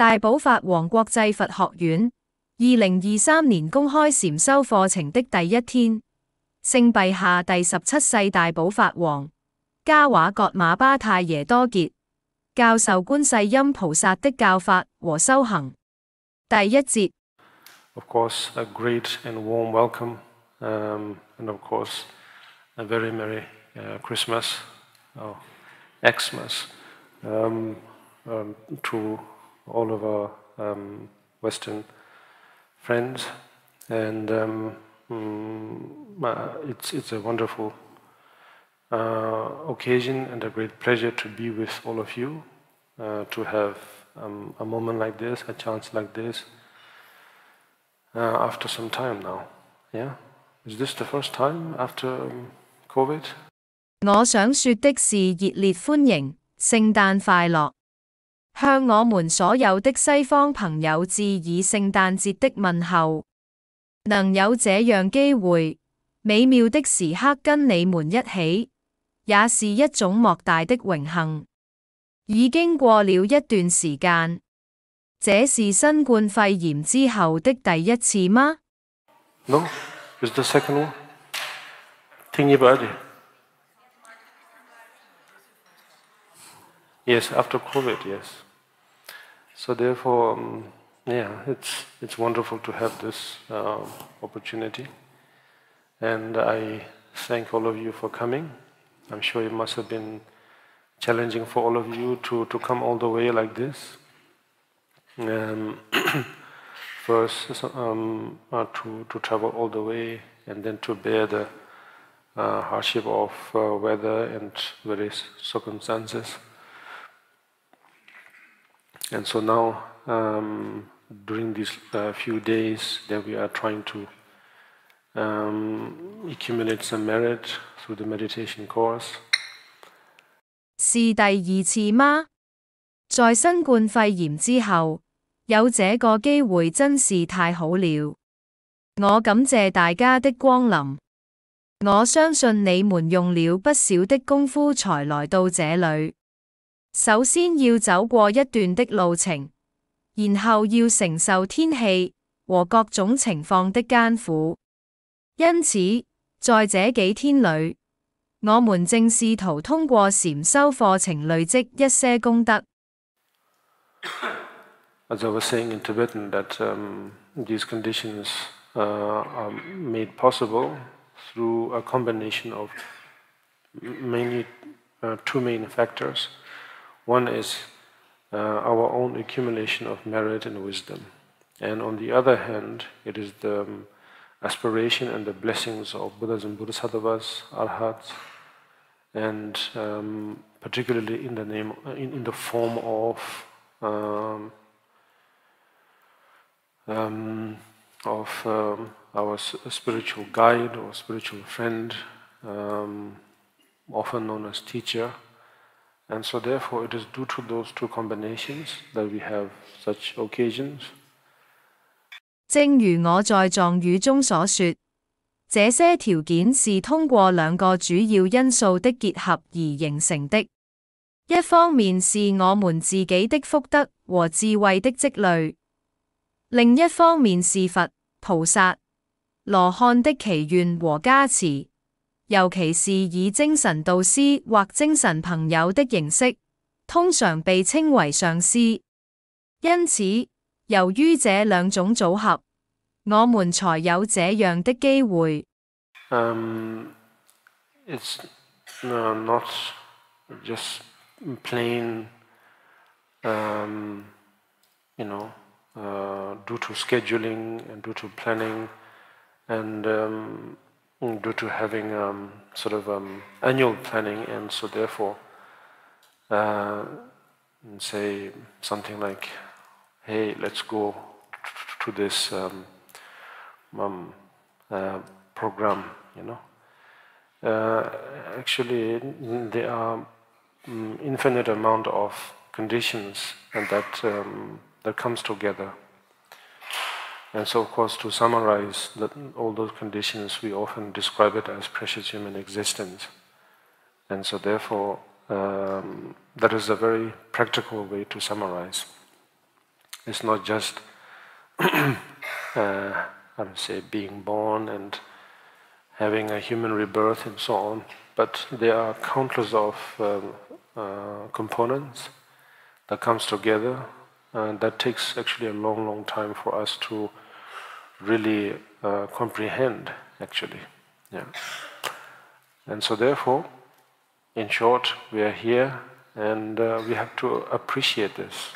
大寶法王國際佛學院2023年公開禪修課程的第一天，聖陛下第17世大寶法王嘉華噶瑪巴泰耶多傑教授觀世音菩薩的教法和修行。第一節。Of course, a great and warm welcome, and of course, a very merry Christmas, or Xmas, to all of our Western friends, and it's a wonderful occasion and a great pleasure to be with all of you, to have a moment like this, a chance like this, after some time now. Yeah, is this the first time after COVID? 我想說的是熱烈歡迎，聖誕快樂！向我們所有的西方朋友致以聖誕節的問候。能有這樣機會，美妙的時刻跟你們一起，也是一種莫大的榮幸。已經過了一段時間，這是新冠肺炎之後的第一次嗎？ No, it's the second one. Thingy body. Yes, after COVID, yes. So therefore, yeah, it's wonderful to have this opportunity, and I thank all of you for coming. I'm sure it must have been challenging for all of you to come all the way like this. First, to travel all the way, and then to bear the hardship of weather and various circumstances. And so now, during these few days, that we are trying to accumulate some merit through the meditation course. 是第二次嗎？在新冠肺炎之後，有這個機會真是太好了。我感謝大家的光臨。我相信你們用了不少的功夫才來到這裏。首先要走過一段的路程，然後要承受天氣和各種情況的艱苦。因此，在這幾天裏，我們正試圖通過禪修課程累積一些功德。As I was saying in Tibetan, that these conditions are made possible through a combination of mainly two main factors. One is our own accumulation of merit and wisdom, and on the other hand, it is the aspiration and the blessings of Buddhas and Bodhisattvas, Arhats, and particularly in the form of our spiritual guide or spiritual friend, often known as teacher. And so therefore it is due to those two combinations that we have such occasions. 正如我在藏語中所說，這些條件是通過兩個主要因素的結合而形成的。一方面是我們自己的福德和智慧的積累，另一方面是佛、菩薩、羅漢的祈願和加持。尤其是以精神導師或精神朋友的形式，通常被稱為上師。因此，由於這兩種組合，我們才有這樣的機會。It's not just plain, due to scheduling and due to planning and due to having sort of annual planning, and so therefore say something like, hey, let's go to this program, actually there are infinite amount of conditions and that comes together. And so, of course, to summarize all those conditions, we often describe it as precious human existence. And so, therefore, that is a very practical way to summarize. It's not just how to say, being born and having a human rebirth and so on, but there are countless of components that comes together, and that takes actually a long time for us to really comprehend, actually. Yeah. And so therefore, in short, we are here, and we have to appreciate this.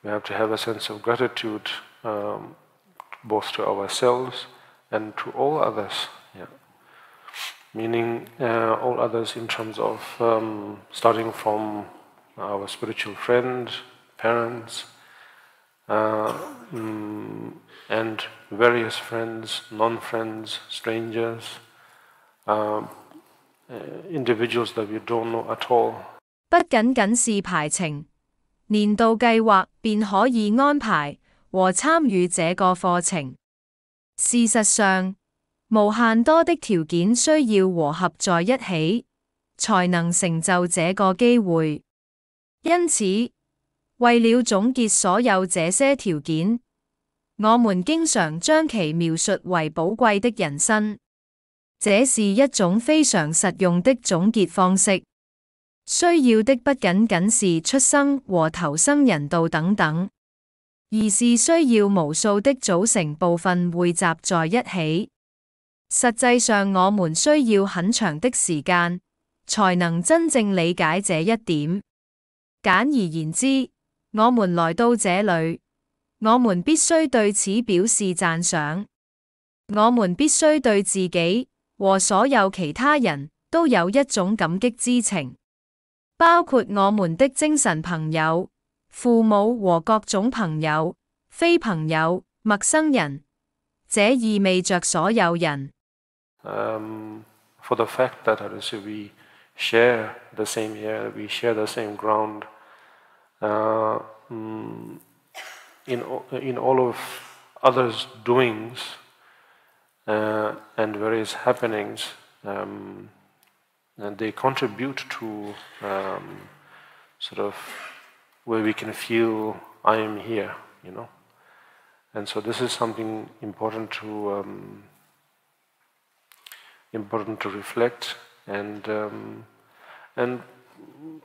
We have to have a sense of gratitude, both to ourselves and to all others. Yeah. Meaning all others in terms of starting from our spiritual friends, parents, and various friends, non-friends, strangers, individuals that we don't know at all. 不僅僅是排程，年度計劃便可以安排和參與這個課程。事實上，無限多的條件需要和合在一起，才能成就這個機會。因此，為了總結所有這些條件，我們經常將其描述為寶貴的人生。這是一種非常實用的總結方式。需要的不僅僅是出生和投生人道等等，而是需要無數的組成部分匯集在一起。實際上，我們需要很長的時間，才能真正理解這一點。簡而言之，我們來到這裏，我們必須對此表示讚賞。我們必須對自己和所有其他人都有一種感激之情，包括我們的精神朋友、父母和各種朋友、非朋友、陌生人。這意味着所有人。For the fact that we share the same air, we share the same ground, in all of others' doings and various happenings, and they contribute to sort of where we can feel I am here, you know. And so this is something important to reflect, and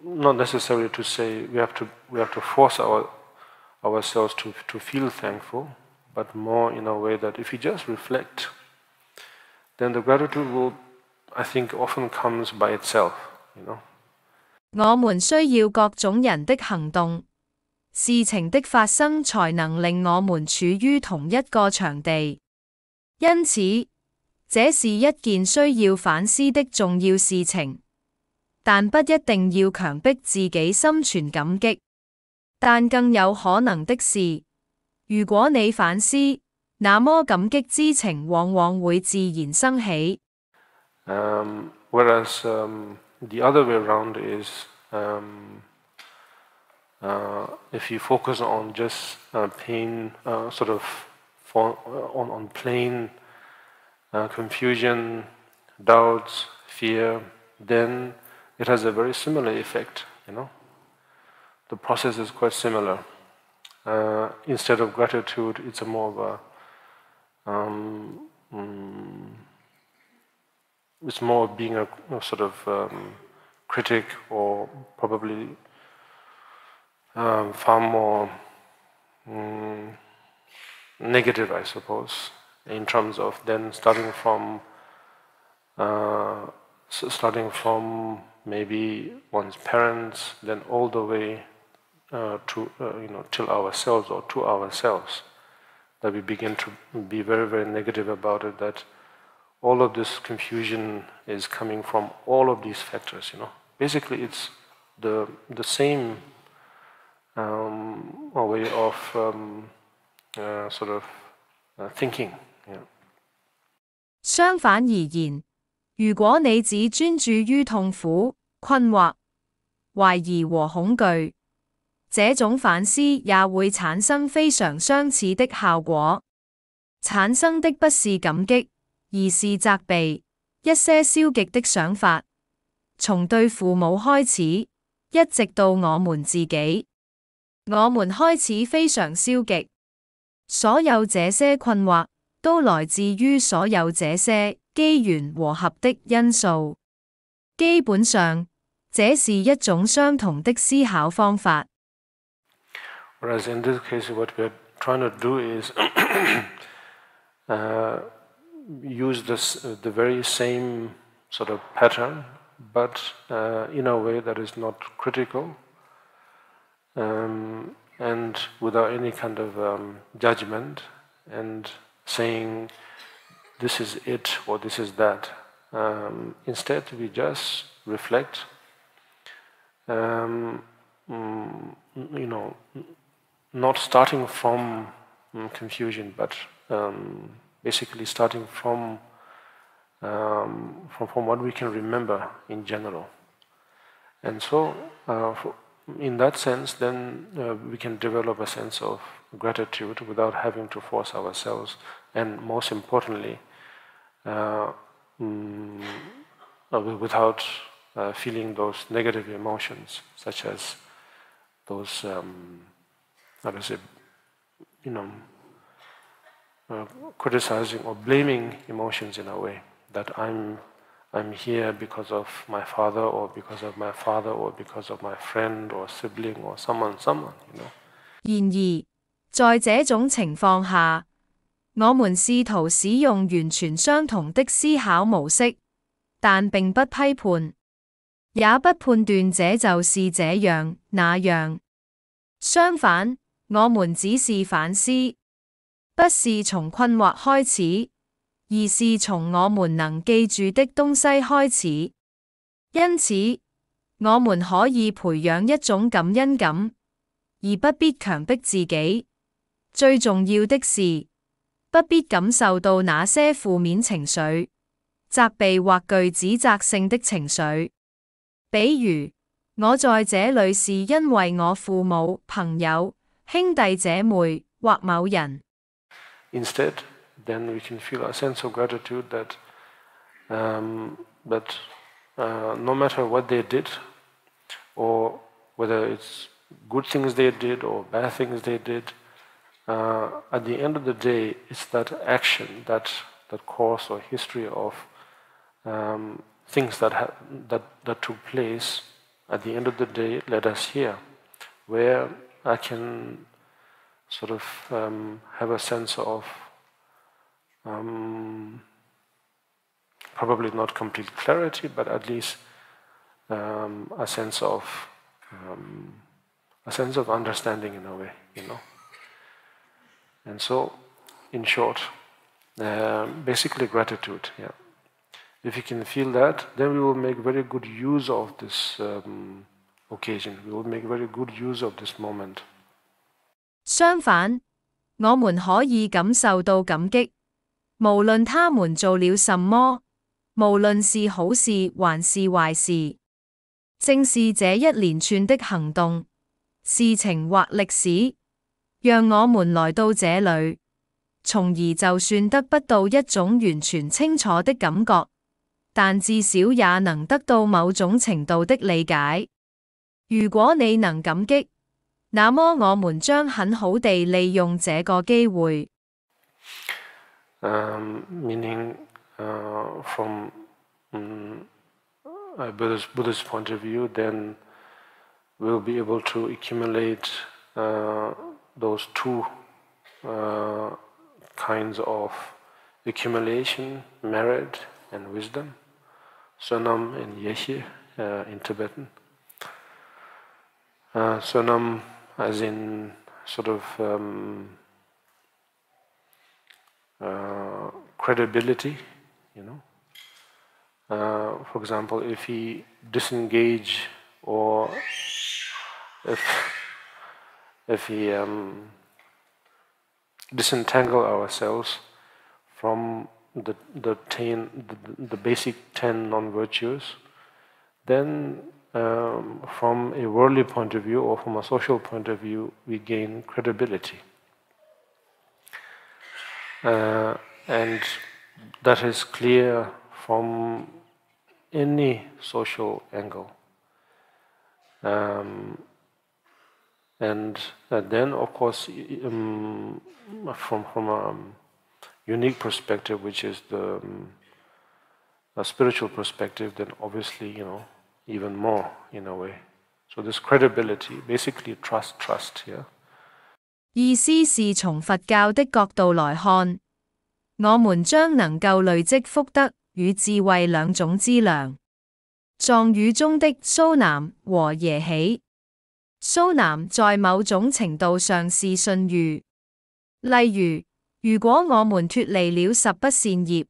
not necessarily to say we have to force ourselves to feel thankful, but more in a way that if we just reflect, then the gratitude will, I think, often comes by itself, you know. 我們需要各種人的行動，事情的發生才能令我們處於同一個場地。因此，這是一件需要反思的重要事情，但不一定要強迫自己心存感激。但更有可能的是，如果你反思，那麼感激之情往往會自然生起。Whereas the other way around is if you focus on just pain, sort of on plain confusion, doubts, fear, then it has a very similar effect, you know. The process is quite similar. Instead of gratitude, it's a more of it's more of being a sort of critic, or probably far more negative, I suppose, in terms of then starting from maybe one's parents, then all the way to till ourselves or to ourselves, that we begin to be very, very negative about it, that all of this confusion is coming from all of these factors, you know. Basically, it's the same way of sort of thinking. Yeah. 相反而言，如果你只專注於痛苦、困惑、懷疑和恐懼，這種反思也會產生非常相似的效果。產生的不是感激，而是責備，一些消極的想法，從對父母開始，一直到我們自己。我們開始非常消極。所有這些困惑都來自於所有這些機緣和合的因素。基本上，這是一種相同的思考方法。Whereas in this case, what we are trying to do is use the very same sort of pattern, but in a way that is not critical and without any kind of judgment and saying this is it or this is that. Instead, we just reflect, not starting from confusion, but basically starting from what we can remember in general. And so, in that sense, then we can develop a sense of gratitude without having to force ourselves, and most importantly, without feeling those negative emotions, such as those, criticizing or blaming emotions in a way, that I'm here because of my father, or because of my father, or because of my friend or sibling or someone. 然而，在這種情況下，我們試圖使用完全相同的思考模式，但並不批判，也不判斷這就是這樣那樣。相反，我們只是反思，不是從困惑開始，而是從我們能記住的東西開始。因此，我們可以培養一種感恩感，而不必強迫自己。最重要的是，不必感受到那些負面情緒、責備或具指責性的情緒。比如，我在這裏是因為我父母、朋友、兄弟姐妹或某人。Instead, then we can feel a sense of gratitude that no matter what they did, or whether it's good things they did or bad things they did, at the end of the day, it's that action, that course or history of things that took place at the end of the day led us here, where I can sort of have a sense of probably not complete clarity, but at least a sense of understanding in a way, And so, in short, basically gratitude. Yeah. If you can feel that, then we will make very good use of this occasion. We will make very good use of this moment. 相反，我們可以感受到感激，無論他們做了什麼，無論是好事還是壞事。正是這一連串的行動、事情或歷史，讓我們來到這裏，從而就算得不到一種完全清楚的感覺，但至少也能得到某種程度的理解。如果你能感激，那麼我們將很好地利用這個機會。Meaning, from a Buddhist point of view, then we'll be able to accumulate those two kinds of accumulation, merit and wisdom, Sonam and Yeshe in Tibetan. Sonam as in sort of credibility, for example, if we disengage or if we disentangle ourselves from the basic 10 non-virtues, then from a worldly point of view or from a social point of view, we gain credibility. And that is clear from any social angle. And then, of course, from a unique perspective, which is a spiritual perspective, then obviously, even more in a way. So this credibility, basically trust, yeah. 意思是從佛教的角度來看，我們將能夠累積福德與智慧兩種資糧。藏語中的蘇南和耶喜，蘇南在某種程度上是信譽。例如，如果我們脫離了十不善業，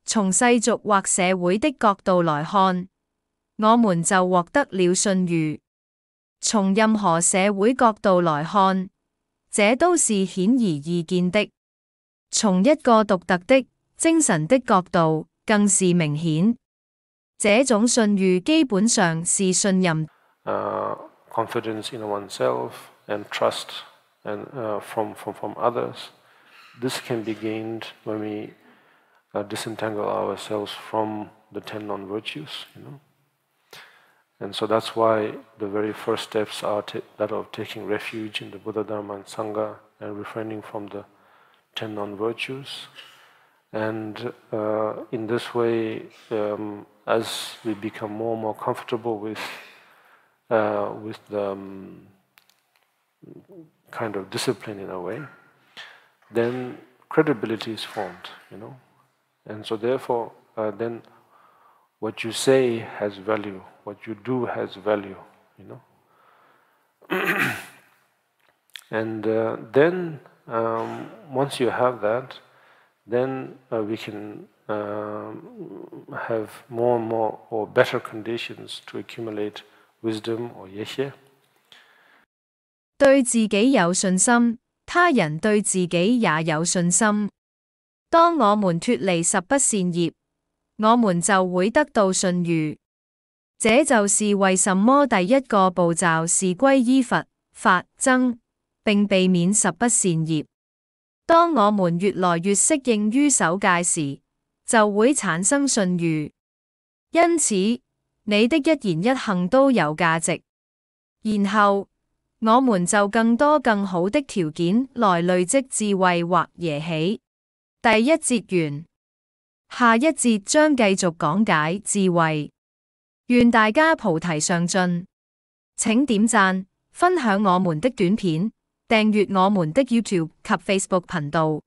從世俗或社會的角度來看，我們就獲得了信譽。從任何社會角度來看，這都是顯而易見的。從一個獨特的精神的角度，更是明顯。這種信譽基本上是信任。Confidence in oneself and trust and from others. This can be gained when we disentangle ourselves from the 10 non-virtues, And so that's why the very first steps are that of taking refuge in the Buddha, Dharma, and Sangha and refraining from the 10 non-virtues. And in this way, as we become more and more comfortable with the kind of discipline in a way, then credibility is formed, And so therefore, then what you say has value, what you do has value, And then once you have that, then we can have more and more or better conditions to accumulate wisdom or yeshe. 對自己有信心，他人對自己也有信心。當我們脫離十不善業，我們就會得到信譽。這就是為什麼第一個步驟是皈依佛、法、僧，並避免十不善業。當我們越來越適應於守戒時，就會產生信譽。因此，你的一言一行都有價值。然後，我們就更多更好的條件來累積智慧或耶喜。第一節完。下一節將繼續講解智慧。願大家菩提上進。請點讚、分享我們的短片，訂閱我們的 YouTube 及 Facebook 頻道。